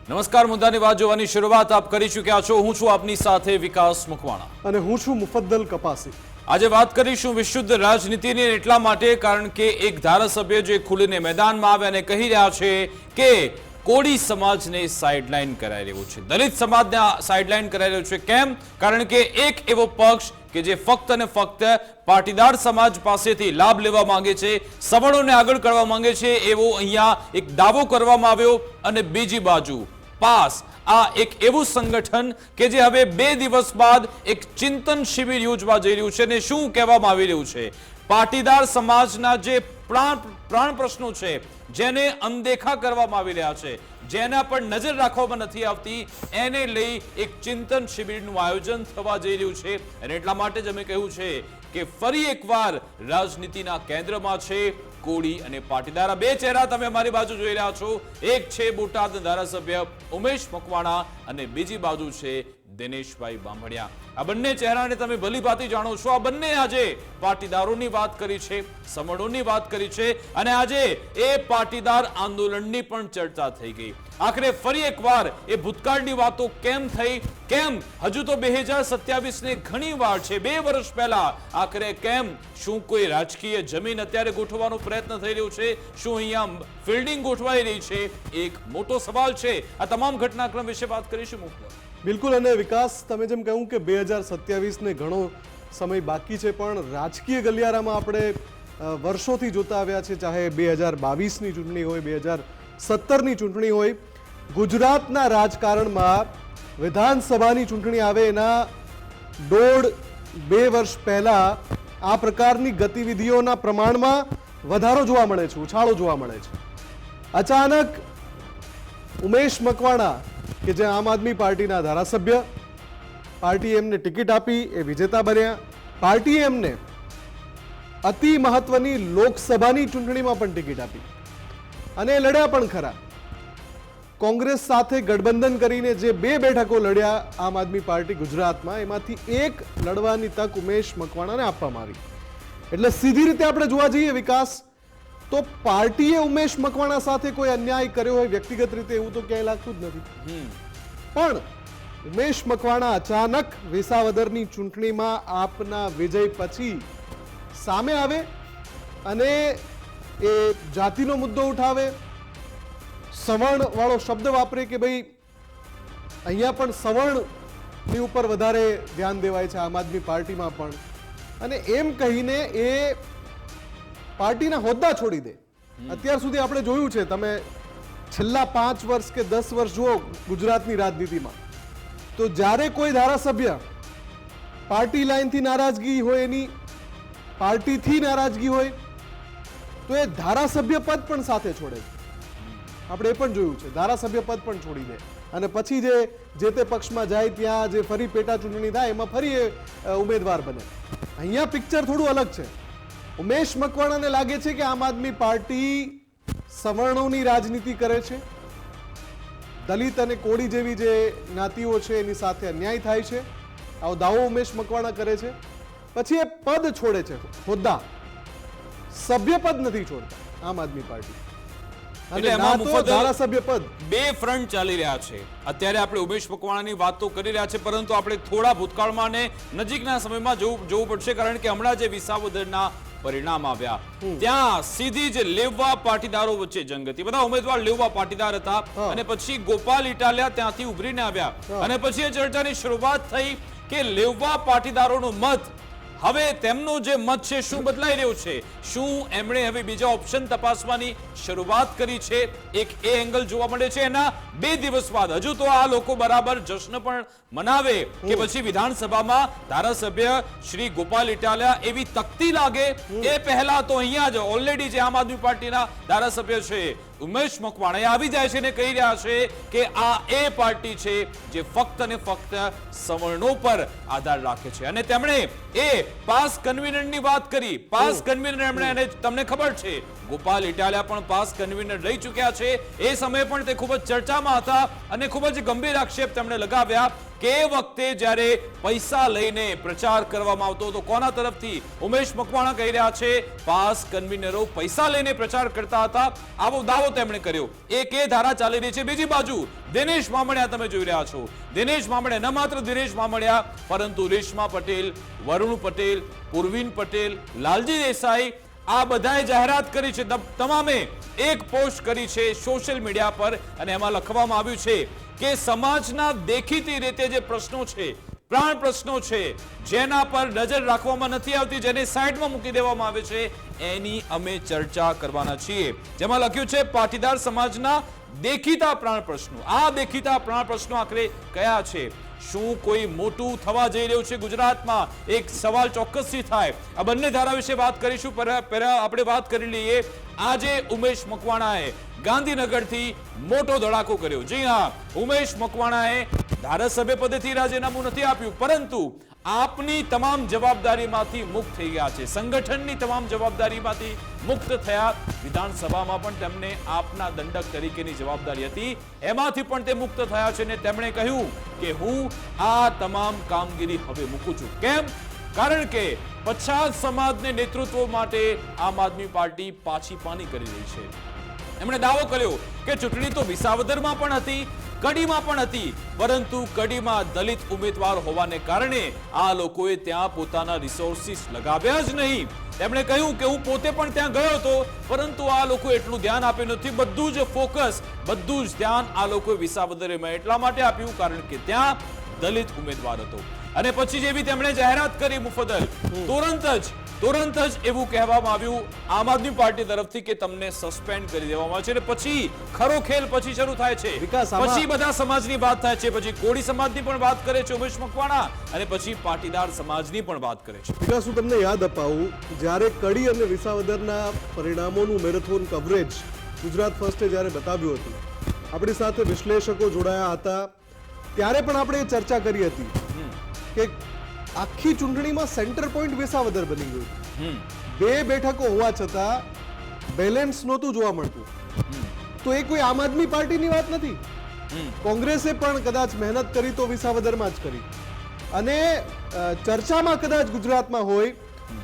નમસ્કાર, મુદ્દાની વાત જોવાની શરૂઆત આપ કરી ચૂક્યા છો। હું છું આપની સાથે વિકાસ મકવાણા અને હું છું મુફદ્દલ કપાસી। આજે વાત કરીશું વિશુદ્ધ રાજનીતિની, એટલા માટે કારણ કે એક ધારાસભ્ય જે ખુલીને મેદાનમાં આવ્યા અને કહી રહ્યા છે કે કોળી સમાજને સાઇડલાઇન કરાઈ રહ્યું છે, દલિત સમાજને સાઇડલાઇન કરાઈ રહ્યું છે। કેમ? કારણ કે એક એવો પક્ષ કે જે ફક્ત અને ફક્ત પાટીદાર સમાજ પાસેથી લાભ લેવા માંગે છે, સવર્ણોને આગળ કરવા માંગે છે, એવો અહીંયા એક દાવો કરવામાં આવ્યો। અને બીજી બાજુ પાસ આ એક એવું સંગઠન કે જે હવે 2 દિવસ બાદ એક ચિંતન શિબિર યોજવા જઈ રહ્યું છે। અને શું કહેવામાં આવી રહ્યું છે? પાટીદાર સમાજના જે પ્રાણ પ્રશ્નો છે, જેને અનદેખા કરવામાં આવી રહ્યા છે, જેના પર નજર રાખવામાં નથી આવતી, એને લઈ એક ચિંતન શિબિરનું આયોજન થવા જઈ રહ્યું છે। અને એટલા માટે જ અમે કહ્યું છે કે ફરી એકવાર રાજનીતિના કેન્દ્રમાં છે કોળી અને પાટીદાર। આ બે ચહેરા તમે અમારી બાજુ જોઈ રહ્યા છો, એક છે બોટાદના ધારાસભ્ય ઉમેશ મકવાણા અને બીજી બાજુ છે દિનેશભાઈ બામણિયા। આ બંને ચહેરાને તમે ભલી ભાંતિ જાણો છો। આ બંને આજે પાટીદારોની વાત કરી છે, સવર્ણોની વાત કરી છે, અને આજે એ પાટીદાર આંદોલનની પણ ચર્ચા થઈ ગઈ। આખરે ફરી એકવાર એ ભૂતકાળની વાતો કેમ થઈ, કેમ હજુ તો 2027 ઘણી વાર છે, 2 વર્ષ પહેલા આખરે કેમ? શું કોઈ રાજકીય જમીન અત્યારે ગોઠવવાનો પ્રયત્ન થઈ રહ્યો છે? શું અહીંયા ફિલ્ડિંગ ગોઠવાઈ રહી છે? એક મોટો સવાલ છે। આ તમામ ઘટનાક્રમ વિશે વાત કરીશું। બિલકુલ। અને વિકાસ, તમે જેમ કહ્યું કે 2027 ઘણો સમય બાકી છે, પણ રાજકીય ગલિયારામાં આપણે વર્ષોથી જોતા આવ્યા છે, ચાહે 2022ની ચૂંટણી હોય, 2017ની ચૂંટણી હોય, ગુજરાતના રાજકારણમાં વિધાનસભાની ચૂંટણી આવે એના 1.5-2 વર્ષ પહેલા આ પ્રકારની ગતિવિધિઓના પ્રમાણમાં વધારો જોવા મળે છે, ઉછાળો જોવા મળે છે। અચાનક ઉમેશ મકવાણા કે જે આમ આદમી પાર્ટીના ધારાસભ્ય, પાર્ટીએ એમને ટિકિટ આપી, એ વિજેતા બન્યા। પાર્ટીએ એમને અતિ મહત્વની લોકસભાની ચૂંટણીમાં પણ ટિકિટ આપી અને લડ્યા પણ ખરા। કોંગ્રેસ સાથે ગઠબંધન કરીને જે 2 બેઠકો લડ્યા આમ આદમી પાર્ટી ગુજરાતમાં, એમાંથી એક લડવાની તક ઉમેશ મકવાણાને આપવામાં આવી। એટલે સીધી રીતે આપણે જોવા જઈએ વિકાસ, તો પાર્ટીએ ઉમેશ મકવાણા સાથે કોઈ અન્યાય કર્યો હોય વ્યક્તિગત રીતે એવું તો ક્યાંય લાગતું જ નથી, પણ ઉમેશ મકવાણા અચાનક વિસાવદરની ચૂંટણીમાં આપના વિજય પછી સામે આવે અને એ જાતિનો મુદ્દો ઉઠાવે, સવર્ણ વાળો શબ્દ વાપરે કે ભાઈ અહીંયા પણ સવર્ણની ઉપર વધારે ધ્યાન દેવાય છે આમ આદમી પાર્ટીમાં પણ, અને એમ કહીને એ પાર્ટીના હોદ્દા છોડી દે। અત્યાર સુધી આપણે જોયું છે, તમે છેલ્લા 5 વર્ષ કે 10 વર્ષ જુઓ ગુજરાતની રાજનીતિમાં, તો જ્યારે કોઈ ધારાસભ્ય પાર્ટી લાઈનથી નારાજગી હોય, એની પાર્ટીથી નારાજગી હોય, તો એ ધારાસભ્ય પદ પણ સાથે છોડે છે। આપણે એ પણ જોયું છે, ધારાસભ્ય પદ પણ છોડી દે અને પછી જે તે પક્ષમાં જાય ત્યાં જે ફરી પેટા ચૂંટણી થાય એમાં ફરી એ ઉમેદવાર બને। અહીંયા પિક્ચર થોડું અલગ છે। ઉમેશ મકવાણાને લાગે છે કે આમ આદમી પાર્ટી સવર્ણોની રાજનીતિ કરે છે, દલિત અને કોળી જેવી જે જ્ઞાતિઓ છે એની સાથે અન્યાય થાય છે, આવો દાવો ઉમેશ મકવાણા કરે છે। પછી એ પદ છોડે છે, હોદ્દા, સભ્ય પદ નથી છોડતા આમ આદમી પાર્ટી, અને ના તો ધારાસભ્ય પદ। 2 ફ્રન્ટ ચાલી રહ્યા છે અત્યારે। આપણે ઉમેશ મકવાણાની વાત તો કરી રહ્યા છે, પરંતુ આપણે થોડા ભૂતકાળમાં અને નજીકના સમયમાં જોવું પડશે, કારણ કે હમણાં જે વિસાવદરના પરિણામ આવ્યા ત્યાં સીધી જ લેવવા પાટીદારો વચ્ચે જંગ હતી। બધા ઉમેદવાર લેવવા પાટીદાર હતા, અને પછી ગોપાલ ઇટાલિયા ત્યાંથી ઉભરીને આવ્યા, અને પછી એ ચર્ચાની શરૂઆત થઈ કે લેવવા પાટીદારોનો મત, હવે તેમનો જે મત છે શું બદલાઈ રહ્યો છે? શું એમણે હવે બીજા ઓપ્શન તપાસવાની શરૂઆત કરી છે? એક એ એંગલ જોવા મળે છે। એના 2 દિવસ બાદ હજુ તો આ લોકો બરાબર જશ્ન પણ મનાવે કે પછી વિધાનસભામાં ધારાસભ્ય શ્રી ગોપાલ ઇટાલિયા એવી તકતી લાગે, એ પહેલા તો અહીંયા જ ઓલરેડી જે આમ આદમી પાર્ટીના ધારાસભ્ય છે ઉમેશ મકવાણા આવી જાય છે ને કહી રહ્યા છે કે આ એ પાર્ટી છે જે ફક્ત અને ફક્ત સવર્ણો પર આધાર રાખે છે। અને તેમણે એ પાસ કન્વીનરની વાત કરી। પાસ કન્વીનર એમણે, તમને ખબર છે, ગોપાલ ઇટાલિયા પણ પાસ કન્વીનર રહી ચૂક્યા છે. એ સમયે પણ તે ખૂબ જ ચર્ચામાં હતા અને ખૂબ જ ગંભીર આક્ષેપ તેમણે લગાવ્યા કે એ વખતે જ્યારે પૈસા લઈને પ્રચાર કરવામાં આવતો હતો, કોના તરફથી? ઉમેશ મકવાણા કહી રહ્યા છે પાસ કન્વીનરો પૈસા લઈને પ્રચાર કરતા હતા. આવો દાવો તેમણે કર્યો. એક એ ધારા ચાલી રહી છે. બીજી બાજુ દિનેશ મામણિયા તમે જોઈ રહ્યા છો. દિનેશ મામણિયા, ન માત્ર દિનેશ મામણિયા પરંતુ રેશમા પટેલ, વરુણ પટેલ, પૂર્વિન પટેલ, લાલજી દેસાઈ, આ બધાએ જાહેરાત કરી છે. તમામે એક પોસ્ટ કરી છે સોશિયલ મીડિયા પર અને એમાં લખવામાં આવ્યું છે કે સમાજના દેખીતી રીતે જે પ્રશ્નો છે, પ્રાણ પ્રશ્નો છે, જેના પર નજર રાખવામાં નથી આવતી, જેને સાઈડમાં મૂકી દેવામાં આવે છે, એની અમે ચર્ચા કરવાના છીએ. જેમાં લખ્યું છે પાટીદાર સમાજના દેખીતા પ્રાણ પ્રશ્નો. આ દેખીતા પ્રાણ પ્રશ્નો આખરે કયા છે? શું કોઈ મોટું થવા જઈ રહ્યું છે ગુજરાતમાં? એક સવાલ ચોક્કસથી થાય. આ બંને ધારા વિશે વાત કરીશું. પહેલા આપણે વાત કરી લઈએ. આજે ઉમેશ મકવાણાએ ગાંધીનગરથી મોટો ધડાકો કર્યો. જી હા, ઉમેશ મકવાણાએ ધારાસભ્ય પદેથી રાજીનામું નથી આપ્યું, પરંતુ આપની તમામ જવાબદારીમાંથી મુક્ત થઈ ગયા છે. સંગઠનની તમામ જવાબદારીમાંથી મુક્ત થયા. વિધાનસભામાં પણ તેમને આપના દંડક તરીકેની જવાબદારી હતી, એમાંથી પણ તે મુક્ત થયા છે અને તેમણે કહ્યું કે હું આ તમામ કામગીરી હવે મૂકું છું. કેમ? કારણ કે પછાત સમાજને નેતૃત્વ માટે આમ આદમી પાર્ટી પાછી પાની કરી રહી છે. એમણે દાવો કર્યો કે ચૂંટણી તો વિસાવદરમાં પણ હતી, કડીમાં પણ હતી, પરંતુ કડીમાં દલિત ઉમેદવાર હોવાને કારણે આ લોકોએ ત્યાં પોતાના રિસોર્સિસ લગાવ્યા જ નહીં. તેમણે કહ્યું કે હું પોતે પણ ત્યાં ગયો હતો, પરંતુ આ લોકો એટલું ધ્યાન આપ્યું નથી. બધું જ ફોકસ, બધું જ ધ્યાન આ લોકોએ વિસાવદરમાં એટલા માટે આપ્યું કારણ કે ત્યાં દલિત ઉમેદવાર હતો. અને પછી જેવી તેમણે જાહેરાત કરી મુફદ્દલ, તુરંત જ એવું કહેવામાં આવ્યું આમ આદમી પાર્ટી તરફથી કે તમને સસ્પેન્ડ કરી દેવામાં આવે છે. અને પછી ખરો ખેલ પછી શરૂ થાય છે. પછી બધા સમાજની વાત થાય છે. પછી કોળી સમાજની પણ વાત કરે છે ઉમેશ મકવાણા અને પછી પાટીદાર સમાજની પણ વાત કરે છે. વિકાસ, હું તમને યાદ અપાવું, જ્યારે કડી અને વિસાવદરના પરિણામોનું મેરેથોન કવરેજ ગુજરાત ફર્સ્ટે જ્યારે બતાવ્યું હતું, આપણી સાથે વિશ્લેષકો જોડાયા હતા, ત્યારે પણ આપણે ચર્ચા કરી હતી કે આખી ચૂંટણીમાં સેન્ટર પોઈન્ટ વિસાવદર બની ગયું. 2 બેઠકો હોવા છતાં બેલેન્સ નહોતું જોવા મળતું. તો એ કોઈ આમ આદમી પાર્ટીની વાત નથી. કોંગ્રેસે પણ કદાચ મહેનત કરી તો વિસાવદરમાં જ કરી, અને ચર્ચામાં કદાચ ગુજરાતમાં હોય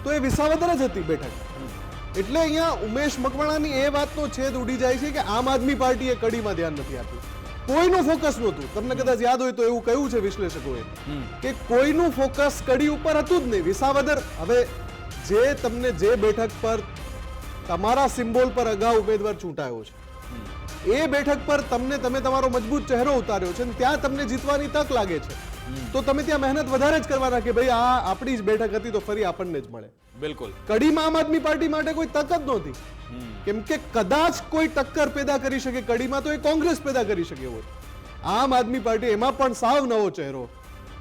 તો એ વિસાવદર જ હતી બેઠક. એટલે અહીંયા ઉમેશ મકવાણાની એ વાતનો છેદ ઉડી જાય છે કે આમ આદમી પાર્ટીએ કડીમાં ધ્યાન નથી આપ્યું. કોઈનું ફોકસ નહોતું. તમને કદાચ યાદ હોય તો એવું કહ્યું છે વિશ્લેષકોએ કે કોઈનું ફોકસ કડી ઉપર હતું જ નહીં. વિસાવદર, હવે જે તમને જે બેઠક પર તમારા સિમ્બોલ પર અગાઉ ઉમેદવાર ચૂંટાયો છે, એ બેઠક પર તમે તમારો મજબૂત ચહેરો ઉતાર્યો છે, ત્યાં તમને જીતવાની તક લાગે છે, તો તમે ત્યાં મહેનત વધારે જ કરવાના કે ભાઈ આ આપણી જ બેઠક હતી તો ફરી આપણને જ મળે. બિલકુલ. કડીમાં આમ આદમી પાર્ટી માટે કોઈ તક જ નહોતી. કેમ કે કદાચ કોઈ ટક્કર પેદા કરી શકે કડીમાં તો એ કોંગ્રેસ પેદા કરી શકે હોત. આમ આદમી પાર્ટી, એમાં પણ સાવ નવો ચહેરો.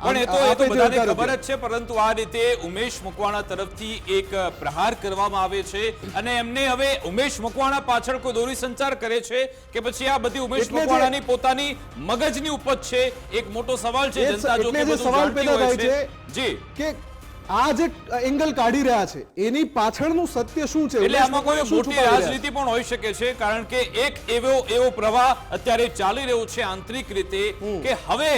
પણ એ તો બધાને ખબર જ છે, પરંતુ આ રીતે ઉમેશ મકવાણા તરફથી એક પ્રહાર કરવામાં આવે છે અને એમને હવે ઉમેશ મકવાણા પાછળ કોઈ દોરી સંચાર કરે છે કે પછી આ બધી ઉમેશ મકવાણાની પોતાની મગજની ઉપજ છે? એક મોટો સવાલ છે. જનતા જો કે બધું જાણતી હોય છે જી કે આ જે એંગલ કાઢી રહ્યા છે એની પાછળનું સત્ય શું છે? એટલે આમાં કોઈ મોટી રાજનીતિ પણ હોઈ શકે છે, કારણ કે એક એવો પ્રવાહ અત્યારે ચાલી રહ્યો છે આંતરિક રીતે કે હવે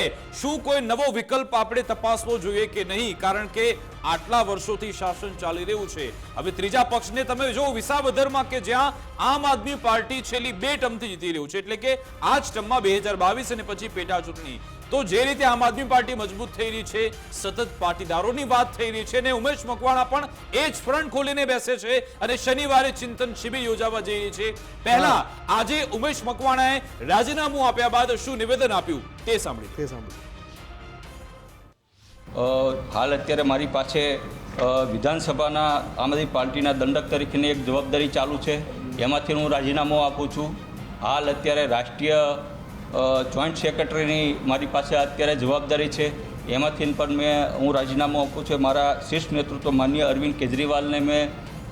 શું કોઈ નવો વિકલ્પ આપણે તપાસવો જોઈએ કે નહીં, કારણ કે આટલા વર્ષોથી શાસન ચાલી રહ્યું છે. હવે ત્રીજા પક્ષને તમે જો વિસાવદરમાં કે જ્યાં આમ આદમી પાર્ટી છેલ્લી 2 ટર્મથી જીતી રહ્યું છે, એટલે કે આ જ ટર્મમાં 2022 અને પછી પેટા ચૂંટણી, તો જે રીતે આમ આદમી પાર્ટી મજબૂત થઈ રહી છે, સતત પાટીદારોની વાત થઈ રહી છે અને ઉમેશ મકવાણા પણ એ જ ફ્રન્ટ ખોલીને બેસે છે અને શનિવારે ચિંતન શિબિર યોજાવા જઈ રહી છે. પહેલા આજે ઉમેશ મકવાણાએ રાજીનામું આપ્યા બાદ શું નિવેદન આપ્યું તે સાંભળ્યું. હાલ અત્યારે મારી પાસે વિધાનસભાના આમ આદમી પાર્ટીના દંડક તરીકેની એક જવાબદારી ચાલુ છે, એમાંથી હું રાજીનામું આપું છું. હાલ અત્યારે રાષ્ટ્રીય જોઈન્ટ સેક્રેટરીની મારી પાસે અત્યારે જવાબદારી છે, એમાંથી પણ હું રાજીનામું આપું છું. મારા શીર્ષ નેતૃત્વ માનનીય અરવિંદ કેજરીવાલને મેં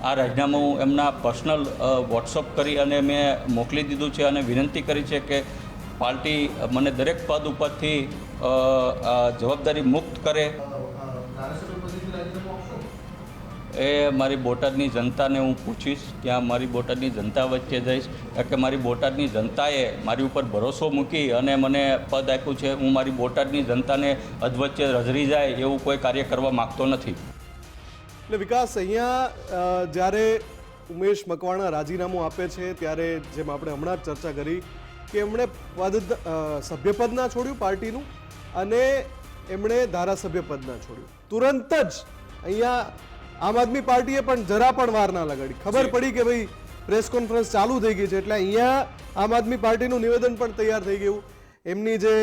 આ રાજીનામું એમના પર્સનલ વોટ્સઅપ કરી અને મેં મોકલી દીધું છે અને વિનંતી કરી છે કે પાર્ટી મને દરેક પદ ઉપરથી જવાબદારી મુક્ત કરે. એ મારી બોટાદની જનતાને હું પૂછીશ, ત્યાં મારી બોટાદની જનતા વચ્ચે જઈશ, કારણ કે મારી બોટાદની જનતાએ મારી ઉપર ભરોસો મૂકી અને મને પદ આપ્યું છે. હું મારી બોટાદની જનતાને અધવચ્ચે રઝળી જાય એવું કોઈ કાર્ય કરવા માગતો નથી. એટલે વિકાસ, અહીંયા જ્યારે ઉમેશ મકવાણા રાજીનામું આપે છે ત્યારે જેમ આપણે હમણાં જ ચર્ચા કરી કે એમણે સભ્યપદ ના છોડ્યું પાર્ટીનું અને એમણે ધારાસભ્ય પદ ના છોડ્યું. તુરંત જ અહીંયા આમ આદમી પાર્ટીએ પણ જરા પણ વાર ના લગાડી. ખબર પડી કે ભાઈ પ્રેસ કોન્ફરન્સ ચાલુ થઈ ગઈ છે એટલે અહીંયા આમ આદમી પાર્ટીનું નિવેદન પણ તૈયાર થઈ ગયું, એમની જે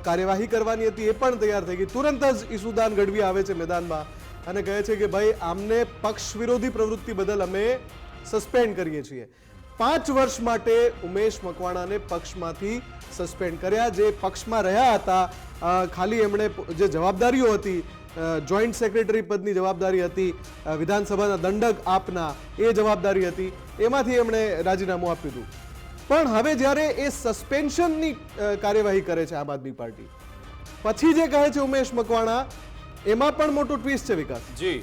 કાર્યવાહી કરવાની હતી એ પણ તૈયાર થઈ ગઈ. તુરંત જ ઈસુદાન ગઢવી આવે છે મેદાનમાં અને કહે છે કે ભાઈ આમને પક્ષ વિરોધી પ્રવૃત્તિ બદલ અમે સસ્પેન્ડ કરીએ છીએ. 5 વર્ષ માટે ઉમેશ મકવાણાને પક્ષમાંથી સસ્પેન્ડ કર્યા. જે પક્ષમાં રહ્યા હતા, ખાલી એમણે જે જવાબદારીઓ હતી, જોઈન્ટ સેક્રેટરી પદની જવાબદારી હતી, વિધાનસભાના દંડક આપના એ જવાબદારી હતી, એમાંથી એમણે રાજીનામું આપ્યું હતું. પણ હવે જ્યારે એ સસ્પેન્શનની કાર્યવાહી કરે છે આમ આદમી પાર્ટી, પછી જે કહે છે ઉમેશ મકવાણા, એમાં પણ મોટું ટ્વિસ્ટ છે વિકાસ. જી,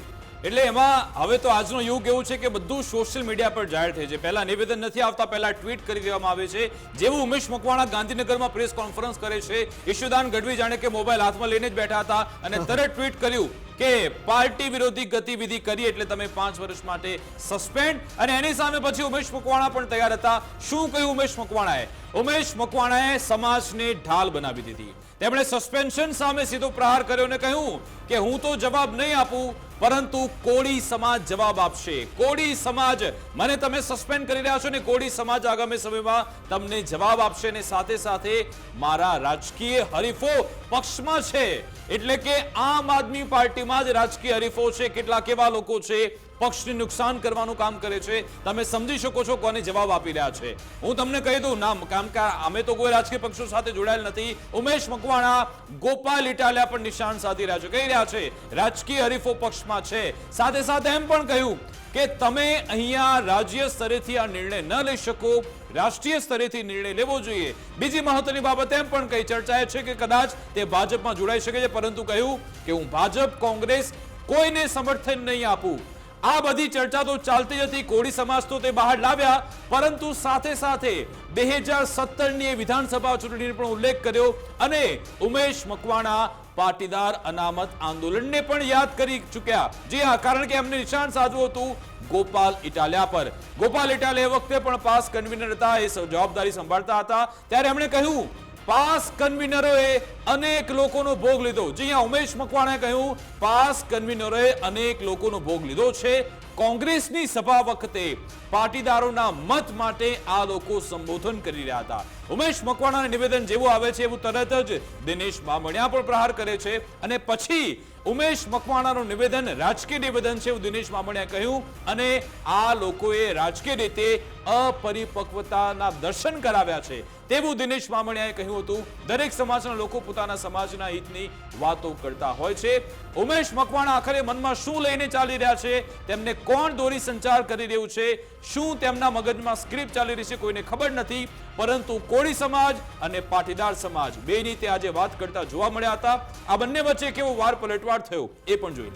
એટલે એમાં હવે તો આજનો યુગ એવું છે કે બધું સોશિયલ મીડિયા પર જાહેર થઈ છે. પહેલા નિવેદન નથી આવતા, પહેલા ટ્વીટ કરી દેવામાં આવે છે. જેવું ઉમેશ મકવાણા ગાંધીનગરમાં પ્રેસ કોન્ફરન્સ કરે છે, ઈશુદાન ગઢવી જાણે કે મોબાઈલ હાથમાં લઈને જ બેઠા હતા અને તરત ટ્વીટ કર્યું કે પાર્ટી વિરોધી ગતિવિધિ કરી એટલે તમે 5 વર્ષ માટે સસ્પેન્ડ. અને એની સામે પછી ઉમેશ મકવાણા પણ તૈયાર હતા. શું કહ્યું ઉમેશ મકવાણાએ? ઉમેશ મકવાણાએ સમાજને ઢાલ બનાવી દીધી. તેમણે સસ્પેન્શન સામે સીધો પ્રહાર કર્યો અને કહ્યું કે હું તો જવાબ નહીં આપું, પરંતુ કોળી સમાજ જવાબ આપશે. કોળી સમાજ, મને તમે સસ્પેન્ડ કરી રહ્યા છો ને કોળી સમાજ આગામી સમયમાં તમને જવાબ આપશે. અને સાથે સાથે મારા રાજકીય હરીફો પક્ષમાં છે, એટલે કે આમ આદમી પાર્ટીમાં જ રાજકીય હરીફો છે. કેટલાક એવા લોકો છે પક્ષને નુકસાન કરવાનું કામ કરે છે. તમે સમજી શકો છો કોને જવાબ આપી રહ્યા છે. હું તમને કહી દઉં નામ, કામ કે અમે તો કોઈ રાજકીય પક્ષો સાથે જોડાયેલ નથી. ઉમેશ મકવાણા ગોપાલ ઇટાલિયા પર નિશાન સાધી રહ્યા છે, કહી રહ્યા છે રાજકીય હરીફો પક્ષમાં છે. સાથે સાથે એમ પણ કહ્યું કે તમે અહીંયા રાજ્ય સ્તરેથી આ નિર્ણય ન લઈ શકો, રાષ્ટ્રીય સ્તરેથી નિર્ણય લેવો જોઈએ. બીજી મહત્વની બાબત એમ પણ કહી ચર્ચાએ છે કે કદાચ તે ભાજપમાં જોડાઈ શકે છે, પરંતુ કહ્યું કે હું ભાજપ કોંગ્રેસ કોઈને સમર્થન નહીં આપું. આ બધી ચર્ચા તો ચાલતી હતી. કોળી સમાજ તો તે બહાર લાવ્યા, પરંતુ સાથે સાથે 2017ની વિધાનસભા ચૂંટણીનો પણ ઉલ્લેખ કર્યો અને ઉમેશ મકવાણા પાટીદાર અનામત આંદોલનને પણ યાદ કરી ચૂક્યા. જી હા, કારણ કે એમને નિશાન સાધવું હતું ગોપાલ ઇટાલિયા પર. ગોપાલ ઇટાલિયા વખતે પણ પાસ કન્વીનર હતા, એ જવાબદારી સંભાળતા હતા. ત્યારે એમણે કહ્યું પાસ કન્વીનરોએ અનેક લોકોનો ભોગ લીધો. જી હા, ઉમેશ મકવાણાએ કહ્યું પાસ કન્વીનરોએ અનેક લોકોનો ભોગ લીધો છે. કોંગ્રેસની સભા વખતે પાટીદારોના મત માટે આ લોકો સંબોધન કરી રહ્યા હતા. ઉમેશ મકવાણાના નિવેદન જેવું આવે છે એવું તરત જ દિનેશ બામણિયા પણ પ્રહાર કરે છે અને પછી ઉમેશ મકવાણાનું નિવેદન રાજકીય નિવેદન છે એવું દિનેશ બામણિયાએ કહ્યું અને આ લોકોએ રાજકીય રીતે અપરિપક્વતાના દર્શન કરાવ્યા છે તેવું દિનેશ બામણિયાએ કહ્યું હતું. દરેક સમાજના લોકો પોતાના સમાજના હિતની વાતો કરતા હોય છે. ઉમેશ મકવાણા આખરે મનમાં શું લઈને ચાલી રહ્યા છે, તેમને કોણ દોરી સંચાર કરી રહ્યું છે, શું તેમના મગજમાં સ્ક્રિપ્ટ ચાલી રહી છે, કોઈને ખબર નથી. પરંતુ કોળી સમાજ અને પાટીદાર સમાજ બેની તે આજે વાત કરતા જોવા મળ્યા હતા. આ બંને વચ્ચે કેવો વાર પલટવાર થયો એ પણ જોઈ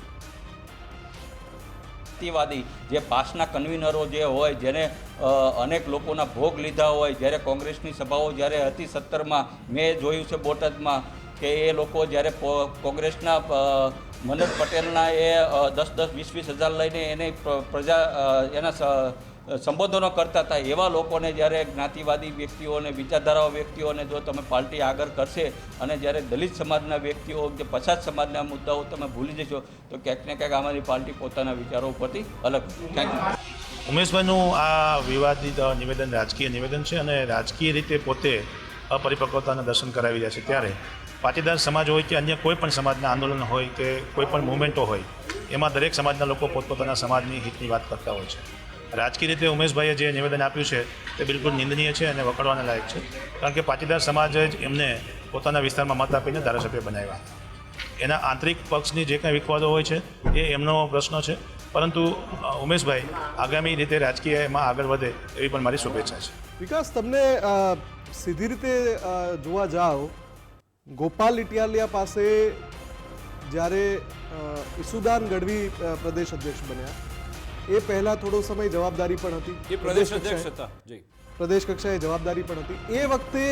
વાદી જે પાસના કન્વીનરો જે હોય, જેને અનેક લોકોના ભોગ લીધા હોય, જ્યારે કોંગ્રેસની સભાઓ જ્યારે હતી 17માં, મેં જોયું છે બોટાદમાં કે એ લોકો જ્યારે કોંગ્રેસના મનોજ પટેલના એ 10-20 હજાર લઈને એને એના સંબોધનો કરતા હતા. એવા લોકોને જ્યારે જ્ઞાતિવાદી વ્યક્તિઓને, વિચારધારાઓ વ્યક્તિઓને જો તમે પાર્ટી આગળ કરશે અને જ્યારે દલિત સમાજના વ્યક્તિઓ, જે પછાત સમાજના મુદ્દાઓ તમે ભૂલી જશો તો ક્યાંક ને ક્યાંક અમારી પાર્ટી પોતાના વિચારો ઉપરથી અલગ. Thank you. ઉમેશભાઈનું આ વિવાદિત નિવેદન રાજકીય નિવેદન છે અને રાજકીય રીતે પોતે અપરિપક્વતાના દર્શન કરાવી રહ્યા છે. ત્યારે પાટીદાર સમાજ હોય કે અન્ય કોઈ પણ સમાજના આંદોલન હોય કે કોઈ પણ મુવમેન્ટો હોય, એમાં દરેક સમાજના લોકો પોતપોતાના સમાજની હિતની વાત કરતા હોય છે. રાજકીય રીતે ઉમેશભાઈએ જે નિવેદન આપ્યું છે તે બિલકુલ નિંદનીય છે અને વખોડવાના લાયક છે. કારણ કે પાટીદાર સમાજ જ એમને પોતાના વિસ્તારમાં મત આપીને ધારાસભ્ય બનાવ્યા. એના આંતરિક પક્ષની જે કાંઈ વિખવાદો હોય છે એ એમનો પ્રશ્ન છે, પરંતુ ઉમેશભાઈ આગામી રીતે રાજકીયમાં આગળ વધે એવી પણ મારી શુભેચ્છા છે. વિકાસ, તમને સીધી રીતે જોવા જાઓ, ગોપાલ ઇટાલિયા પાસે જ્યારે ઈસુદાન ગઢવી પ્રદેશ અધ્યક્ષ બન્યા એ પહેલા થોડો સમય જવાબદારી પણ હતી, એ પ્રદેશ અધ્યક્ષ હતા જી. પ્રદેશ કક્ષાએ જવાબદારી પણ હતી. એ વખતે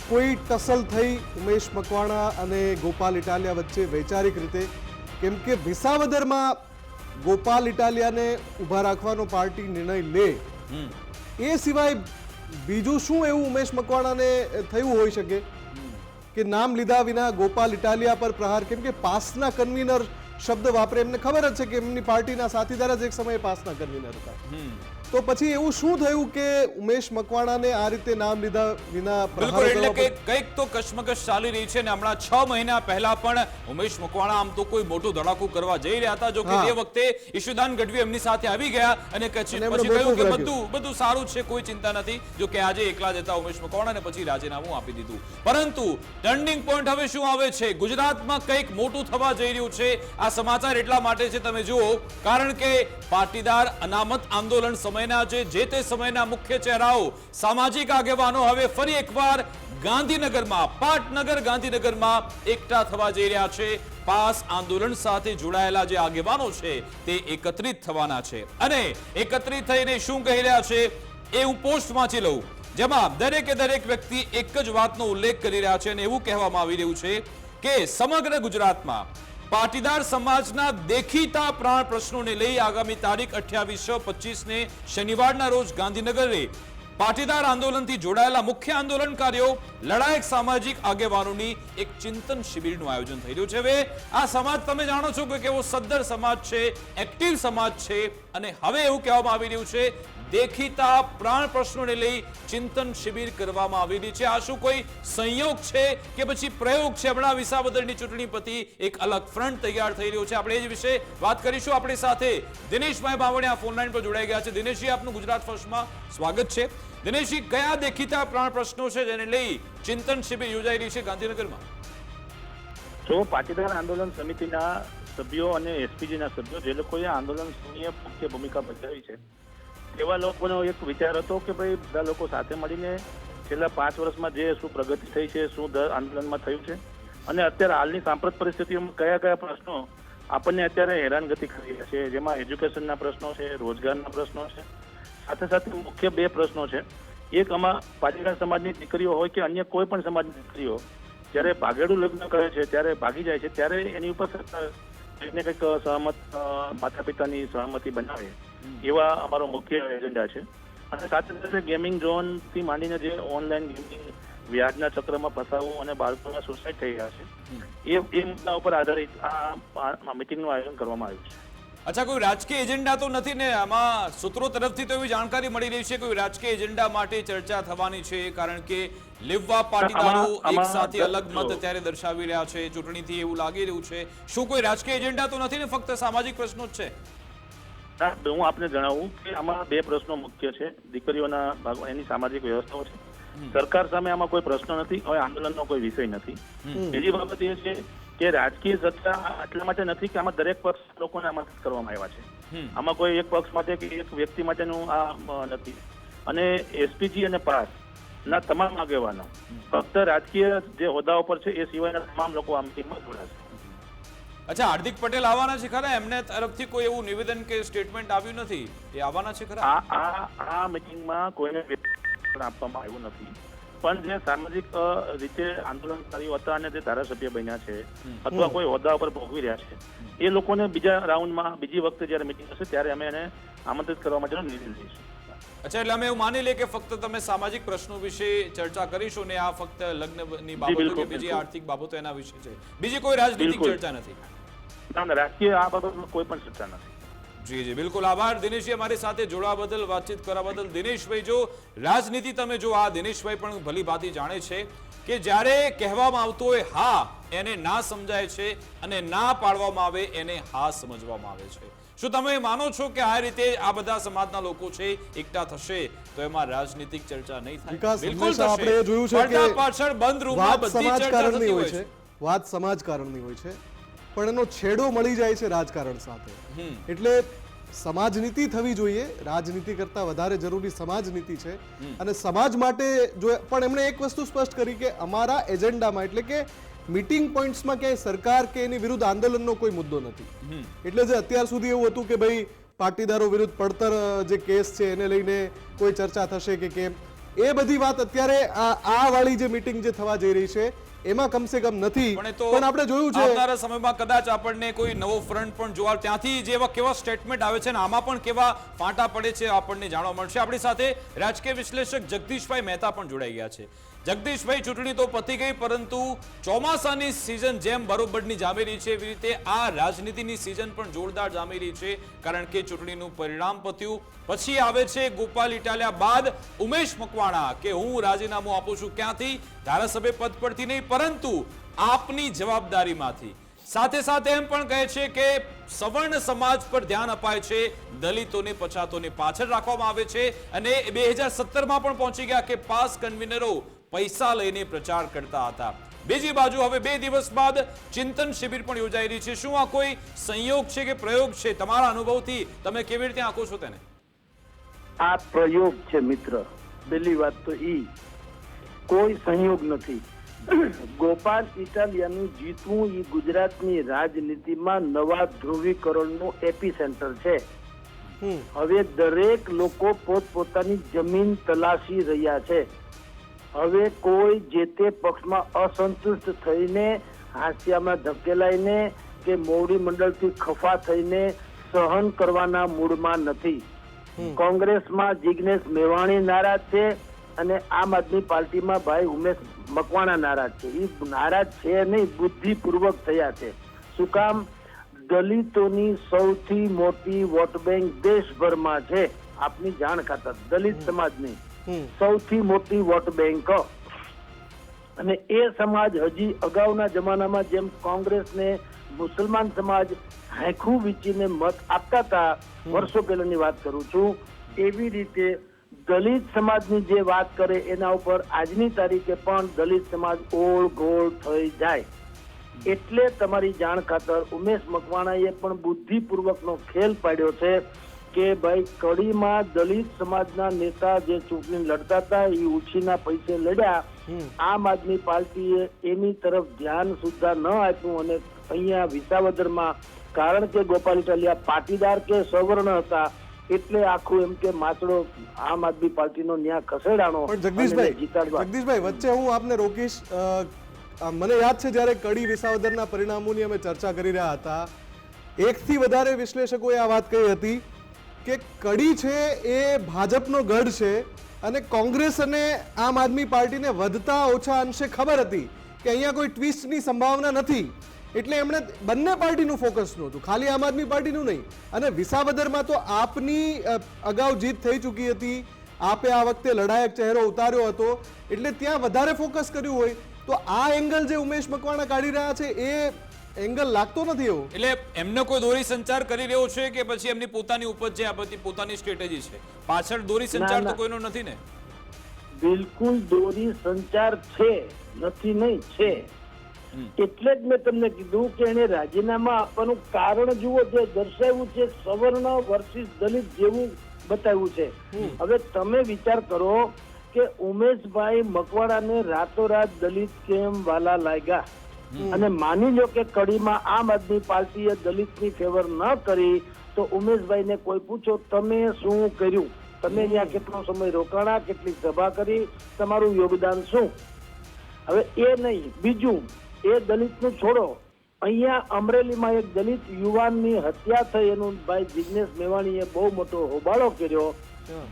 કોઈ ટસલ થઈ ઉમેશ મકવાણા અને ગોપાલ ઇટાલિયા વચ્ચે વૈચારિક રીતે? કેમ કે વિસાવદરમાં ગોપાલ ઇટાલિયાને ઊભા રાખવાનો પાર્ટી નિર્ણય લે, એ સિવાય બીજું શું એવું ઉમેશ મકવાણાને થયું હોઈ શકે કે નામ લીધા વિના ગોપાલ ઇટાલિયા પર પ્રહાર? કેમ કે પાસના કન્વીનર શબ્દ વાપરે, એમને ખબર જ છે કે એમની પાર્ટીના સાથીદાર જ એક સમયે પાસના કન્વીનર હતા. તો પછી એવું શું થયું કે ઉમેશ મકવાણાને આ રીતે નામ લીધા વિના પ્રહાર બિલકુલ, એટલે કરવા કે પડ્યો? કંઈક તો કશમકશ ચાલી રહી છે ને હમણાં 6 મહિના પહેલા પણ ઉમેશ મકવાણા આમ તો કોઈ મોટું ધડાકું કરવા જઈ રહ્યા હતા. જો કે હા. એ વખતે ઈશુદાન ગઢવી એમની સાથે આવી ગયા અને પછી અને એમણે કહ્યું કે મોકૂફ બધું સારું છે, કોઈ ચિંતા નથી. જો કે આજે એકલા જ હતા ઉમેશ મકવાણા ને પછી રાજીનામું આપી દીધું. પરંતુ ટર્નિંગ પોઈન્ટ હવે શું આવે છે? ગુજરાતમાં કંઈક મોટું થવા જઈ રહ્યું છે. આ સમાચાર એટલા માટે છે, તમે જુઓ, કારણ કે પાટીદાર અનામત આંદોલન સમયના જે તે સમયના મુખ્ય ચહેરાઓ, સામાજિક આગેવાનો હવે ફરી એકવાર ગાંધીનગરમાં, પાટનગર ગાંધીનગરમાં એકઠા થવા જઈ રહ્યા છે. પાસ આંદોલન સાથે જોડાયેલા જે આગેવાનો છે તે એકત્રિત થવાના છે અને એકત્રિત થઈને શું કહી રહ્યા છે એ હું પોસ્ટ વાંચી લઉં, જેમાં દરેકે દરેક વ્યક્તિ એક જ વાતનો ઉલ્લેખ કરી રહ્યા છે અને એવું કહેવામાં આવી રહ્યું છે કે સમગ્ર ગુજરાતમાં પાટીદાર સમાજના દેખીતા પ્રાણ પ્રશ્નોને લઈ આગામી તારીખ 28-25 ને શનિવારના રોજ ગાંધીનગરે પાટીદાર આંદોલનથી જોડાયેલા મુખ્ય આંદોલનકારીઓ, લડાયક સામાજિક આગેવાનોની એક ચિંતન શિબિરનું આયોજન થઈ રહ્યું છે. હવે આ સમાજ તમે જાણો છો કે કેવો સદ્ધર સમાજ છે, એક્ટિવ સમાજ છે અને હવે એવું કહેવામાં આવી રહ્યું છે દેખીતા પ્રાણ પ્રશ્નોને લઈ ચિંતન શિબિર કરવામાં આવી રહી છે. આ શું કોઈ સંયોગ છે કે પછી પ્રયોગ છે? હમણાં વિસાવદરની ચૂંટણી પછી એક અલગ ફ્રન્ટ તૈયાર થઈ રહ્યો છે. આપણે એ જ વિશે વાત કરીશું. આપણી સાથે દિનેશભાઈ બાવળિયા ફોનલાઈન પર જોડાઈ ગયા છે. દિનેશજી, આપનું ગુજરાત ફર્સ્ટમાં સ્વાગત છે. દિનેશજી, કયા દેખીતા પ્રાણ પ્રશ્નો છે જેને લઈ ચિંતન શિબિર યોજાઈ રહી છે ગાંધીનગરમાં? જો પાટીદાર આંદોલન સમિતિના સભ્યો અને એસપીજીના સભ્યો, જે લોકોએ આંદોલન સમયે મુખ્ય ભૂમિકા ભજવી છે, એવા લોકોનો એક વિચાર હતો કે ભાઈ બધા લોકો સાથે મળીને છેલ્લા 5 વર્ષમાં જે શું પ્રગતિ થઈ છે, શું દર આંદોલનમાં થયું છે અને અત્યારે હાલની સાંપ્રત પરિસ્થિતિઓમાં કયા કયા પ્રશ્નો આપણને અત્યારે હેરાનગતિ કરી રહ્યા છે, જેમાં એજ્યુકેશનના પ્રશ્નો છે, રોજગારના પ્રશ્નો છે, સાથે સાથે મુખ્ય 2 પ્રશ્નો છે. એક, આમાં પાટીદાર સમાજની દીકરીઓ હોય કે અન્ય કોઈ પણ સમાજની દીકરીઓ જ્યારે ભાગેડું લગ્ન કરે છે, ત્યારે ભાગી જાય છે, ત્યારે એની ઉપર કંઈક ને કંઈક સહમત માતા પિતાની સહમતિ બનાવે, એવા અમારો મુખ્ય એજન્ડા છે. અને સાથે સાથે ગેમિંગ ઝોનથી માંડીને જે ઓનલાઈન ગેમિંગ વ્યાજના ચક્રમાં ફસાવવું અને બાળકોના સુસાઇડ થઈ રહ્યા છે, એ મુદ્દા ઉપર આધારિત આ મિટિંગનું આયોજન કરવામાં આવ્યું છે. અચ્છા, કોઈ રાજકીય એજન્ડા તો નથી ને? આમાં સૂત્રો તરફથી તો એવી જાણકારી મળી રહી છે કોઈ રાજકીય એજન્ડા માટે ચર્ચા થવાની છે, કારણ કે લીવવા પાટીદારો એક સાથે અલગ મત અત્યારે દર્શાવી રહ્યા છે ચૂંટણીથી, એવું લાગી રહ્યું છે. શું કોઈ રાજકીય એજન્ડા તો નથી ને? ફક્ત સામાજિક પ્રશ્નો જ છે? હું આપને જણાવું કે આમાં 2 પ્રશ્નો મુખ્ય છે. દીકરીઓના એની સામાજિક વ્યવસ્થાઓ છે. સરકાર સામે આમાં કોઈ પ્રશ્ન નથી, હવે આંદોલનનો કોઈ વિષય નથી. બીજી બાબત એ છે કે રાજકીય ચર્ચા એટલા માટે નથી કે આમાં દરેક પક્ષ લોકોને આમંત્રિત કરવામાં આવ્યા છે. આમાં કોઈ એક પક્ષ માટે કે એક વ્યક્તિ માટેનું આ નથી. અને એસપીજી અને પાસ ના તમામ આગેવાનો, ફક્ત રાજકીય જે હોદ્દાઓ પર છે એ સિવાયના તમામ લોકો આ મિટિંગમાં જોડાશે. અચ્છા, હાર્દિક પટેલ આવવાના છે ખરા? એમને તરફથી કોઈ એવું નિવેદન કે સ્ટેટમેન્ટ આવ્યું નથી, એ આવવાના છે ખરા? આ મિટિંગમાં કોઈને આપવામાં આવ્યું નથી, પણ જે સામાજિક રીતે આંદોલનકારીઓ હતા અને જે ધારાસભ્ય બન્યા છે અથવા કોઈ હોદ્દા પર ભોગવી રહ્યા છે, એ લોકોને બીજા રાઉન્ડમાં બીજી વખતે જ્યારે મિટિંગ હશે ત્યારે અમે એને આમંત્રિત કરવા માટેનો નિર્ણય લઈશું. અચ્છા, એટલે અમે એવું માની લઈએ કે ફક્ત તમે સામાજિક પ્રશ્નો વિશે ચર્ચા કરીશું ને આ ફક્ત લગ્નની બાબતો કે બીજી આર્થિક બાબતો એના વિશે છે, બીજી કોઈ રાજનીતિક ચર્ચા નથી? ના, રાજકીય આ બાબતમાં કોઈ પણ ચર્ચા નથી. જી જી, બિલકુલ આભાર દિનેશજી, અમારી સાથે જોડવા બદલ, વાતચીત કરવા બદલ. દિનેશભાઈ, જો રાજનીતિ તમે જો, આ દિનેશભાઈ પણ ભલી ભાંતિ જાણે છે કે જ્યારે કહેવામાં આવતું હોય હા, એને ના સમજાય છે અને ના પાડવામાં આવે એને હા સમજવામાં આવે છે. શું તમે માનો છો કે આ રીતે આ બધા સમાજના લોકો છે એકઠા થશે તો એમાં રાજનીતિક ચર્ચા નહીં થાય? બિલકુલ થશે. આપણે જોયું છે કે પડદા પાછળ બંધ રૂમમાં બધી ચર્ચા થતી હોય છે. વાત સમાજકારણની હોય છે, પણ એનો છેડો મળી જાય છે રાજકારણ સાથે. એટલે સમાજનીતિ થવી જોઈએ, રાજનીતિ કરતા વધારે જરૂરી સમાજનીતિ છે. અને સમાજ માટે જો, પણ એમણે એક વસ્તુ સ્પષ્ટ કરી કે અમારા એજન્ડામાં, એટલે કે મીટિંગ પોઈન્ટ્સમાં ક્યાંય સરકાર કે એની વિરુદ્ધ આંદોલનનો કોઈ મુદ્દો નથી. એટલે જે અત્યાર સુધી એવું હતું કે ભાઈ પાટીદારો વિરુદ્ધ પડતર જે કેસ છે એને લઈને કોઈ ચર્ચા થશે કે કેમ, એ બધી વાત અત્યારે આ વાળી જે મીટિંગ જે થવા જઈ રહી છે એમાં કમસે કમ નથી. પણ આપણે જોયું છે આવનારા સમયમાં કદાચ આપણને કોઈ નવો ફ્રન્ટ પણ જોવા, ત્યાંથી જેવા કેવા સ્ટેટમેન્ટ આવે છે ને આમાં પણ કેવા ફાંટા પડે છે આપણને જાણવા મળશે. આપણી સાથે રાજકીય વિશ્લેષક જગદીશભાઈ મહેતા પણ જોડાઈ ગયા છે. જગદીશભાઈ, ચૂંટણી તો પતી ગઈ, પરંતુ ચોમાસાની સિઝન જેમ બરોબરની જામી રહી છે એવી રીતે આ રાજનીતિની સિઝન પણ જોરદાર જામી રહી છે, કારણ કે ચૂંટણીનું પરિણામ પત્યું પછી આવે છે ગોપાલ ઇટાલિયા બાદ ઉમેશ મકવાણા કે હું રાજીનામું આપું છું. ક્યાંથી? ધારાસભ્ય પદ પરથી નહીં, પરંતુ આપની જવાબદારીમાંથી. સાથે સાથે એમ પણ કહે છે કે સવર્ણ સમાજ પર ધ્યાન અપાય છે, દલિતોને પછાતોને પાછળ રાખવામાં આવે છે, અને 2017માં પણ પહોંચી ગયા કે પાસ કન્વીનરો પૈસા લઈને પ્રચાર કરતા હતા. બીજી બાજુ હવે 2 દિવસ બાદ ચિંતન શિબિર પણ યોજાઈ રહી છે. શું આ કોઈ સંયોગ છે કે પ્રયોગ છે? તમારા અનુભવથી તમે કેવી રીતે આંકો છો તેને? આ પ્રયોગ છે મિત્ર. પહેલી વાત તો કોઈ સંયોગ નથી. ગોપાલ ઇટાલિયાનું જીતવું એ ગુજરાતની રાજનીતિમાં નવા ધ્રુવીકરણનું એપી સેન્ટર છે. હવે દરેક લોકો પોતપોતાની જમીન તલાશી રહ્યા છે. હવે કોઈ જે તે પક્ષમાં અસંતુષ્ટ થઈને, હાસ્યામાં ધકેલાઈને કે મોવડી મંડળથી ખફા થઈને સહન કરવાના મૂડમાં નથી. કોંગ્રેસમાં જિગ્નેશ મેવાણી નારાજ છે અને આમ આદમી પાર્ટીમાં ભાઈ ઉમેશ મકવાણા નારાજ છે. એ નારાજ છે નહીં, બુદ્ધિપૂર્વક થયા છે. શું કામ? દલિતોની સૌથી મોટી વોટ બેંક દેશભરમાં છે. આપની જાણ ખાતર દલિત સમાજની સૌથી મોટી વોટ બેંક, અને એ સમાજ હજી અગાઉના જમાનામાં જેમ કોંગ્રેસને મુસલમાન સમાજ હાંખું વીચીને મત આપતા હતા, વર્ષો પહેલાની વાત કરું છું, એવી રીતે દલિત સમાજની જે વાત કરે એના ઉપર આજની તારીખે પણ દલિત સમાજ ઓળ ગોળ થઈ જાય. એટલે તમારી જાણ ખાતર ઉમેશ મકવાણાએ પણ બુદ્ધિપૂર્વકનો ખેલ પાડ્યો છે કે ભાઈ કડીમાં દલિત સમાજના નેતા જે ચૂંટણી લડતા હતા એ ઉછીના પૈસે લડ્યા. આમ આદમી પાર્ટીએ એની તરફ ધ્યાન સુદ્ધા ન આપ્યું, અને અહીંયા વિસાવદરમાં કારણ કે ગોપાલ ઇટાલિયા પાટીદાર કે સવર્ણ હતા એટલે આખું એમ કે માચડો આમ આદમી પાર્ટીનો ન્યા ખસેડાનો. જગદીશભાઈ, વચ્ચે હું આપને રોકીશ. મને યાદ છે જ્યારે કડી વિસાવદરના પરિણામોની અમે ચર્ચા કરી રહ્યા હતા, એકથી વધારે વિશ્લેષકોએ આ વાત કહી હતી કે કડી છે એ ભાજપનો ગઢ છે, અને કોંગ્રેસ અને આમ આદમી પાર્ટીને વધતા ઓછા અંશે ખબર હતી કે અહીંયા કોઈ ટ્વિસ્ટની સંભાવના નથી, એટલે એમણે બંને પાર્ટીનું ફોકસ નહોતું, ખાલી આમ આદમી પાર્ટીનું નહીં. અને વિસાવદરમાં તો આપની અગાઉ જીત થઈ ચૂકી હતી, આપે આ વખતે લડાયક ચહેરો ઉતાર્યો હતો, એટલે ત્યાં વધારે ફોકસ કર્યું હોય તો આ એંગલ જે ઉમેશ મકવાણા કાઢી રહ્યા છે એ એંગલ લાગતો નથી એવો. એટલે એમને કોઈ દોરી સંચાર કરી રહ્યો છે કે પછી એમની પોતાની ઉપજ છે, આ બધી પોતાની સ્ટ્રેટેજી છે? પાછળ દોરી સંચાર તો કોઈનો નથી ને? બિલકુલ દોરી સંચાર છે, નથી નહીં, છે. એટલે જ મેં તમને કીધું કે એને રાજીનામા આપવાનું કારણ જુઓ, જે દર્શાવ્યું છે સવર્ણ વર્સિસ દલિત જેવું બતાવ્યું છે. હવે તમે વિચાર કરો કે ઉમેશભાઈ મકવાણાને રાતોરાત દલિત કેમ વાલા લાગ્યા, અને માની લો કે કડીમાં આમ આદમી પાર્ટીએ દલિતની ફેવર ન કરી તો ઉમેશભાઈને કોઈ પૂછો તમે શું કર્યું, તમે ત્યાં કેટલો સમય રોકાણા, કેટલી સભા કરી, તમારું યોગદાન શું? હવે એ નહીં. બીજું, એ દલિતનું છોડો, અહીંયા અમરેલીમાં એક દલિત યુવાનની હત્યા થઈ, એનું ભાઈ જિગ્નેશ મેવાણીએ બહુ મોટો હોબાળો કર્યો,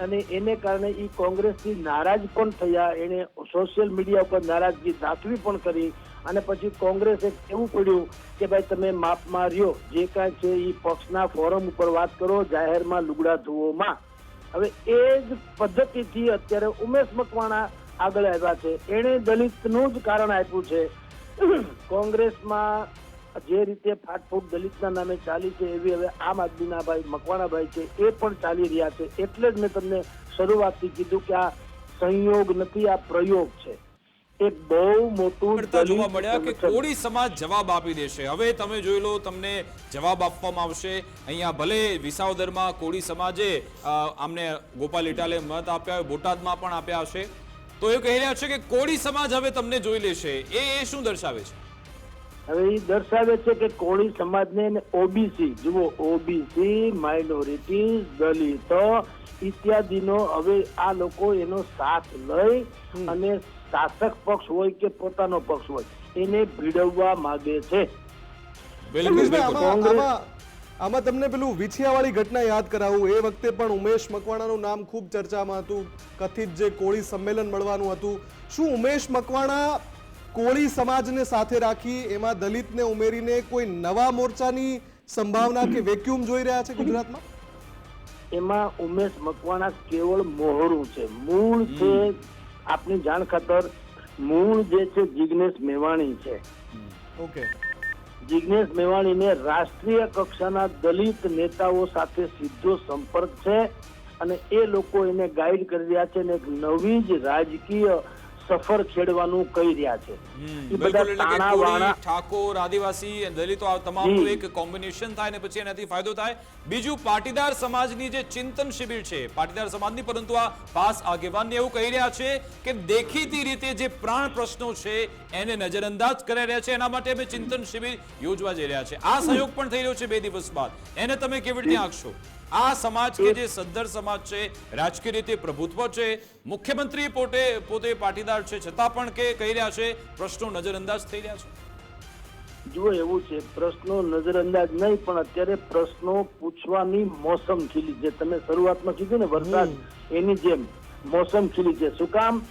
અને એને કારણે એ કોંગ્રેસથી નારાજ પણ થયા. એને સોશિયલ મીડિયા ઉપર નારાજગી દાખવી પણ કરી, અને પછી કોંગ્રેસે એવું પડ્યું કે ભાઈ તમે માપમાં રહ્યો, જે કાંઈ છે એ પક્ષના ફોરમ ઉપર વાત કરો, જાહેરમાં લુગડા ધુઓમાં. હવે એ જ પદ્ધતિથી અત્યારે ઉમેશ મકવાણા આગળ આવ્યા છે. એણે દલિતનું જ કારણ આપ્યું છે. કોંગ્રેસમાં જે રીતે ફાટફૂટ દલિતના નામે ચાલી છે એવી હવે આમ આદમીના ભાઈ મકવાણાભાઈ છે એ પણ ચાલી રહ્યા છે. એટલે જ મેં તમને શરૂઆતથી કીધું કે આ સંયોગ નથી, આ પ્રયોગ છે. એક બહુ મોટું જોવા મળ્યા કે કોળી સમાજ જવાબ આપી દેશે. હવે તમે જોઈ લો, તમને જવાબ આપવામાં આવશે. અહીંયા ભલે વિસાવદરમાં કોળી સમાજે આમને ગોપાલ ઇટાલે મત આપ્યા, બોટાદમાં પણ આપ્યા હશે, તો એ કહી રહ્યા છે કે કોળી સમાજ હવે તમને જોઈ લેશે. એ શું દર્શાવે છે? હવે એ દર્શાવે છે કે કોળી સમાજને ઓબીસી, જુઓ ઓબીસી, માઇનોરિટીઝ, દલિતો ઇત્યાદિનો હવે આ લોકો એનો સાથ લઈ અને શાસક પક્ષ હોય કે પોતાનો પક્ષ હોય એને ભીડવવા માંગે છે. બિલકુલ જગદીશભાઈ, બિલકુલ. આમાં તમને પેલું વિછિયાવાળી ઘટના યાદ કરાવું. એ વખતે પણ ઉમેશ મકવાણાનું નામ ખૂબ ચર્ચામાં હતું. કથિત જે કોળી સંમેલન મળવાનું હતું, શું ઉમેશ મકવાણા કોળી સમાજને સાથે રાખી એમાં દલિતને ઉમેરીને કોઈ નવા મોરચાની સંભાવના કે વેક્યુમ જોઈ રહ્યા છે ગુજરાતમાં? એમાં ઉમેશ મકવાણા કેવળ મોહરું છે. મૂળ છે, આપની જાણ ખાતર, મૂળ જે છે જિગ્નેશ મેવાણી છે. ઓકે. જિગ્નેશ મેવાણીને રાષ્ટ્રીય કક્ષાના દલિત નેતાઓ સાથે સીધો સંપર્ક છે અને એ લોકો એને ગાઈડ કરી રહ્યા છે અને એક નવી જ રાજકીય સફર ખેડવાનું કહી રહ્યા છે. એ બધા બિલકુલ, એટલે કે તાણા કોળી, વાણા ઠાકોર, આદિવાસી, દલિતો આ તમામનું એક કોમ્બિનેશન થાય ને પછી એનાથી ફાયદો થાય. બીજું, પાટીદાર સમાજની જે ચિંતન શિબિર છે, પાટીદાર સમાજની, પરંતુ આ પાસ આગેવાનને એવું કહી રહ્યા છે કે દેખીતી રીતે જે પ્રાણ પ્રશ્નો છે એને નજરઅંદાજ કરી રહ્યા છે, એના માટે અમે ચિંતન શિબિર યોજવા જઈ રહ્યા છે. આ સહયોગ પણ થઈ રહ્યો છે 2 દિવસ બાદ. એને તમે કેવી રીતે આંકશો? આ સમાજ કે જે સદ્ધર સમાજ છે, રાજકીય રીતે પ્રભુત્વ છે, મુખ્યમંત્રી પોતે પાટીદાર છે, છતાં પણ કે કહી રહ્યા છે પ્રશ્નો નજરઅંદાજ થઈ રહ્યા છે. જુઓ, એવું છે, પ્રશ્નો નજરઅંદાજ નહીં, પણ અત્યારે પ્રશ્નો પૂછવાની મોસમ ખીલી છે. તમે શરૂઆતમાં કીધું ને વરસાદ, એની જેમ મોસમ ખીલી છે. શું કામ?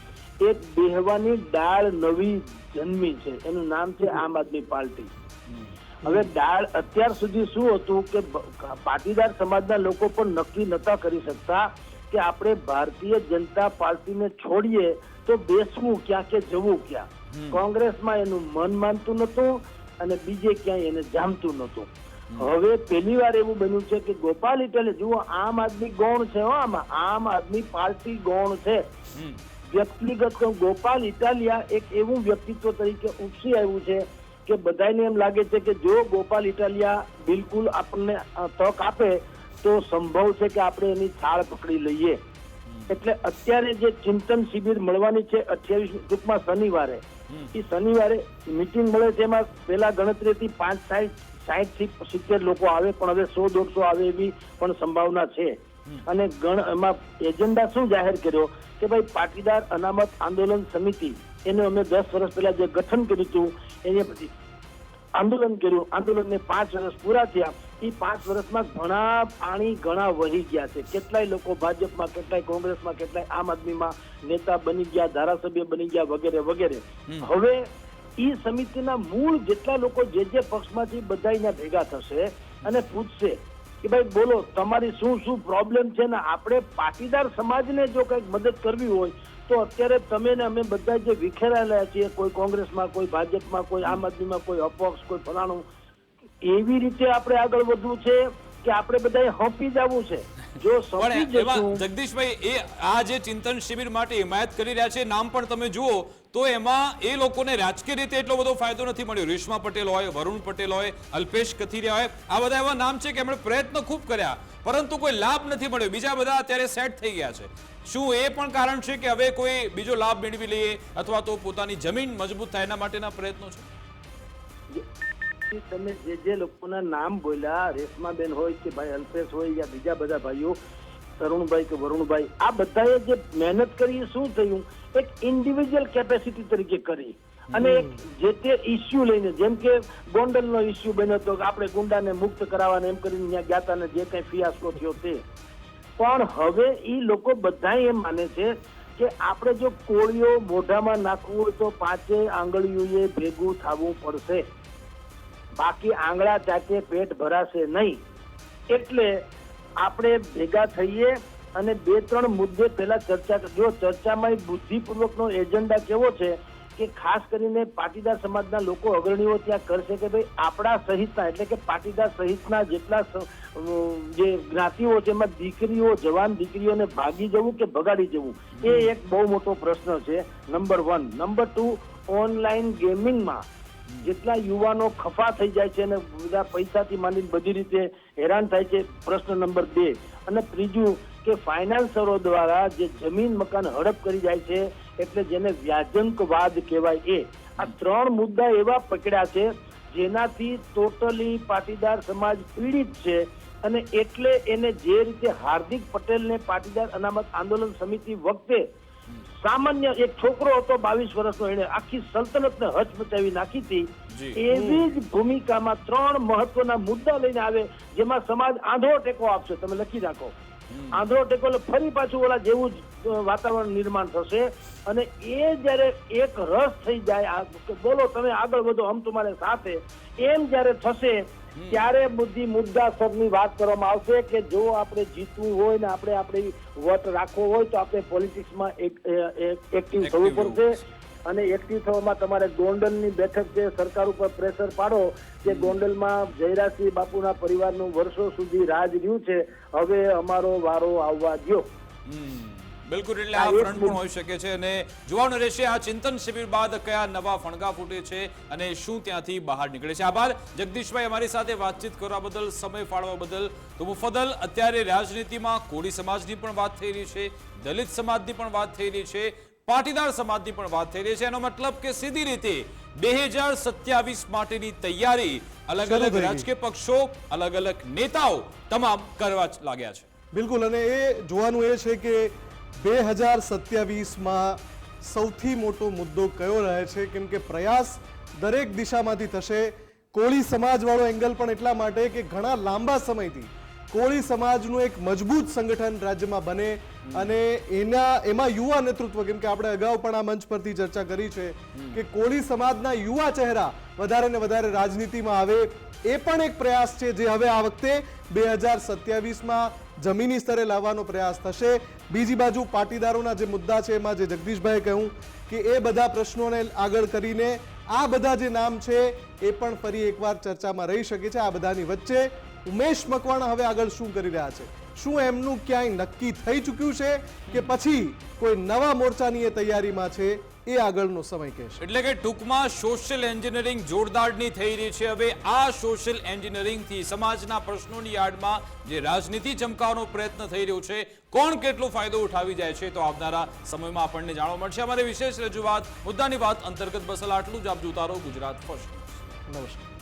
એક બેહવાની ડાળ નવી જન્મી છે, એનું નામ છે આમ આદમી પાર્ટી. હવે ડાળ અત્યાર સુધી શું હતું કે પાટીદાર સમાજના લોકો પણ નક્કી નતા કરી શકતા કે આપણે ભારતીય જનતા પાર્ટીને છોડીએ તો બેસવું ક્યાં કે જવું ક્યાં. કોંગ્રેસમાં એનું મન માનતું નતું અને બીજે ક્યાંય એને જામતું નતું. હવે પહેલી વાર એવું બન્યું છે કે ગોપાલ ઇટાલિયા, જુઓ, આમ આદમી ગૌણ છે, આમાં આમ આદમી પાર્ટી ગૌણ છે. વ્યક્તિગત ગોપાલ ઇટાલિયા એક એવું વ્યક્તિત્વ તરીકે ઉપસી આવ્યું છે કે બધાને એમ લાગે છે કે જો ગોપાલ ઇટાલિયા બિલકુલ આપણને તક આપે તો સંભવ છે કે આપણે એની છાળ પકડી લઈએ. એટલે અત્યારે જે ચિંતન શિબિર મળવાની છે 28 ટૂંકમાં શનિવારે, એ શનિવારે મીટિંગ મળે છે. એમાં પેલા ગણતરીથી 60 થી 70 લોકો આવે, પણ હવે 100-150 આવે એવી પણ સંભાવના છે. અને એમાં એજન્ડા શું જાહેર કર્યો કે ભાઈ પાટીદાર અનામત આંદોલન સમિતિ, એને અમે 10 વર્ષ પહેલા જે ગઠન કર્યું હતું એને પછી આંદોલન કર્યું. આંદોલનને 5 વર્ષ પૂરા થયા. એ 5 વર્ષમાં ઘણા પાણી ઘણા વહી ગયા છે. કેટલાય લોકો ભાજપમાં, કેટલાય કોંગ્રેસમાં, કેટલાય આમ આદમીમાં નેતા બની ગયા, ધારાસભ્ય બની ગયા, વગેરે વગેરે. હવે એ સમિતિના મૂળ જેટલા લોકો જે પક્ષમાંથી બધા અહીંયા ભેગા થશે અને પૂછશે કે ભાઈ બોલો તમારી શું શું પ્રોબ્લેમ છે, ને આપણે પાટીદાર સમાજને જો કંઈક મદદ કરવી હોય તો અત્યારે તમે ને અમે બધા જે વિખેરાયેલા છીએ, કોઈ કોંગ્રેસમાં, કોઈ ભાજપમાં, કોઈ આમ આદમીમાં, કોઈ અપક્ષ, કોઈ ફલાણું, એવી રીતે આપણે આગળ વધવું છે કે આપણે બધાએ હંપી જવું છે. જો પણ સંપી એમાં જશું, જગદીશભાઈ, એ આ જે ચિંતન શિબિર માટે હિમાયત કરી રહ્યા છે, નામ પણ તમે જુઓ તો એમાં એ લોકોને રાજકીય રીતે એટલો બધો ફાયદો નથી મળ્યો. રેશમા પટેલ હોય, વરુણ પટેલ હોય, અલ્પેશ કથિરિયા હોય, આ બધા એવા નામ છે કે એમણે પ્રયત્ન ખૂબ કર્યા પરંતુ કોઈ લાભ નથી મળ્યો. બીજા બધા અત્યારે સેટ થઈ ગયા છે. શું એ પણ કારણ છે કે હવે કોઈ બીજો લાભ મેળવી લઈએ અથવા તો પોતાની જમીન મજબૂત થાય એના માટેના પ્રયત્નો છે? તમે જે લોકોના નામ બોલ્યા, રેશમાબેન હોય કે ભાઈ અલ્પેશ હોય યા બીજા બધા ભાઈઓ, તરુણભાઈ કે વરુણભાઈ, આ બધાએ જે મહેનત કરી શું થયું, એક ઇન્ડિવિજ્યુઅલ કેપેસિટી તરીકે કરી અને જે તે ઇસ્યુ લઈને, જેમ કે ગોંડલનો ઇસ્યુ બન્યો હતો કે આપણે ગુંડાને મુક્ત કરાવવાને એમ કરીને ત્યાં ગયા હતા ને જે કઈ ફિયાસ્કો થયો તે. પણ હવે એ લોકો બધા એમ માને છે કે આપણે જો કોળીઓ મોઢામાં નાખવું હોય તો 5 આંગળીઓએ ભેગું થવું પડશે, બાકી આંગળા ચાકે પેટ ભરાશે નહીં. એટલે આપણે ભેગા થઈએ અને 2-3 મુદ્દે પહેલા ચર્ચા, જો ચર્ચામાં બુદ્ધિપૂર્વકનો એજન્ડા કેવો છે કે ખાસ કરીને પાટીદાર સમાજના લોકો અગ્રણીઓ ત્યાં કરશે કે ભાઈ આપણા સહિતના, એટલે કે પાટીદાર સહિતના જેટલા જે જ્ઞાતિઓ છે એમાં દીકરીઓ, જવાન દીકરીઓને ભાગી જવું કે ભગાડી જવું, એ એક બહુ મોટો પ્રશ્ન છે. નંબર 1. નંબર 2, ઓનલાઈન ગેમિંગમાં જેટલા યુવાનો ખફા થઈ જાય છે અને બધા પૈસાથી માંડીને બધી રીતે હેરાન થાય છે, પ્રશ્ન નંબર 2. અને ત્રીજું કે ફાઇનાન્સરો દ્વારા જે જમીન મકાન હડપ કરી જાય છે, એટલે જેને વ્યાજંકવાદ કહેવાય, એ આ 3 મુદ્દા એવા પકડ્યા છે જેનાથી ટોટલી પાટીદાર સમાજ પીડિત છે અને એટલે એને જે રીતે હાર્દિક પટેલને પાટીદાર અનામત આંદોલન સમિતિ વખતે સામાન્ય એક છોકરો હતો 22 વર્ષનો, એને આખી સલ્તનતને હચમચાવી નાખી હતી, એવી જ ભૂમિકામાં 3 મહત્વના મુદ્દા લઈને આવે જેમાં સમાજ આંધળો ટેકો આપશે. તમે લખી રાખો, આંધળો ટેકો એટલે ફરી પાછું ઓલા જેવું જ વાતાવરણ નિર્માણ થશે. અને એ જયારે એક રસ થઈ જાય, બોલો તમે આગળ વધો, હમ તમારે સાથે, એમ જયારે થશે ત્યારે મુદ્દાસરની વાત કરવામાં આવશે કે જો આપણે જીતવું હોય ને આપણે આપણી વટ રાખવો હોય તો આપણે પોલિટિક્સમાં એક્ટિવ થવું પડશે. અને એક્ટિવ થવામાં તમારે ગોંડલની બેઠક છે, સરકાર ઉપર પ્રેશર પાડો કે ગોંડલમાં જયરાજસિંહ બાપુના પરિવારનું વર્ષો સુધી રાજ રહ્યું છે, હવે અમારો વારો આવવા દ્યો. બિલકુલ, એટલે આ ફ્રન્ટ પણ હોઈ શકે છે અને જોવાનું રહેશે આ ચિંતન શિબિર બાદ કયા નવા ફણગા ફૂટે છે અને શું ત્યાંથી બહાર નીકળે છે. આભાર જગદીશભાઈ, અમારી સાથે વાતચીત કરવા બદલ, સમય ફાળવા બદલ. તો મુફદ્દલ, અત્યારે રાજનીતિમાં કોળી સમાજની પણ વાત થઈ રહી છે, દલિત સમાજની પણ વાત થઈ રહી છે, પાટીદાર સમાજની પણ વાત થઈ રહી છે. એનો મતલબ કે સીધી રીતે 2027 માટેની તૈયારી અલગ અલગ રાજકીય પક્ષો, અલગ અલગ નેતાઓ તમામ કરવા લાગ્યા છે. બિલકુલ, અને એ જોવાનું એ છે કે 2027માં સૌથી મોટો મુદ્દો કયો રહે છે, કેમ કે પ્રયાસ દરેક દિશામાંથી થશે. કોળી સમાજવાળો એંગલ પણ એટલા માટે કે ઘણા લાંબા સમયથી કોળી સમાજનું એક મજબૂત સંગઠન રાજ્યમાં બને અને એમાં યુવા નેતૃત્વ, કેમ કે આપણે અગાઉ પણ આ મંચ પરથી ચર્ચા કરી છે કે કોળી સમાજના યુવા ચહેરા વધારે ને વધારે રાજનીતિમાં આવે, એ પણ એક પ્રયાસ છે જે હવે આ વખતે 2027માં જમીની સ્તરે લાવવાનો પ્રયાસ થશે. બીજી બાજુ પાટીદારોના જે મુદ્દા છે એમાં જે જગદીશભાઈએ કહ્યું કે એ બધા પ્રશ્નોને આગળ કરીને આ બધા જે નામ છે એ પણ ફરી એકવાર ચર્ચામાં રહી શકે છે. આ બધાની વચ્ચે ઉમેશ મકવાણા હવે આગળ શું કરી રહ્યા છે, શું એમનું ક્યાંય નક્કી થઈ ચૂક્યું છે કે પછી કોઈ નવા મોરચાની એ તૈયારીમાં છે, એ આગળનો સમય કહેશે. એટલે કે ટૂંકમાં સોશિયલ એન્જિનિયરિંગ જોરદારની થઈ રહી છે. હવે આ સોશિયલ એન્જિનિયરિંગથી સમાજના પ્રશ્નોની યાર્ડમાં જે રાજનીતિ ચમકાવવાનો પ્રયત્ન થઈ રહ્યો છે, કોણ કેટલો ફાયદો ઉઠાવી જાય છે તો આવનારા સમયમાં આપણને જાણવા મળશે. અમારી વિશેષ રજૂઆત મુદ્દાની વાત અંતર્ગત બસ આટલું જ. આપ જોતા રહો ગુજરાત ફર્સ્ટ. નમસ્કાર.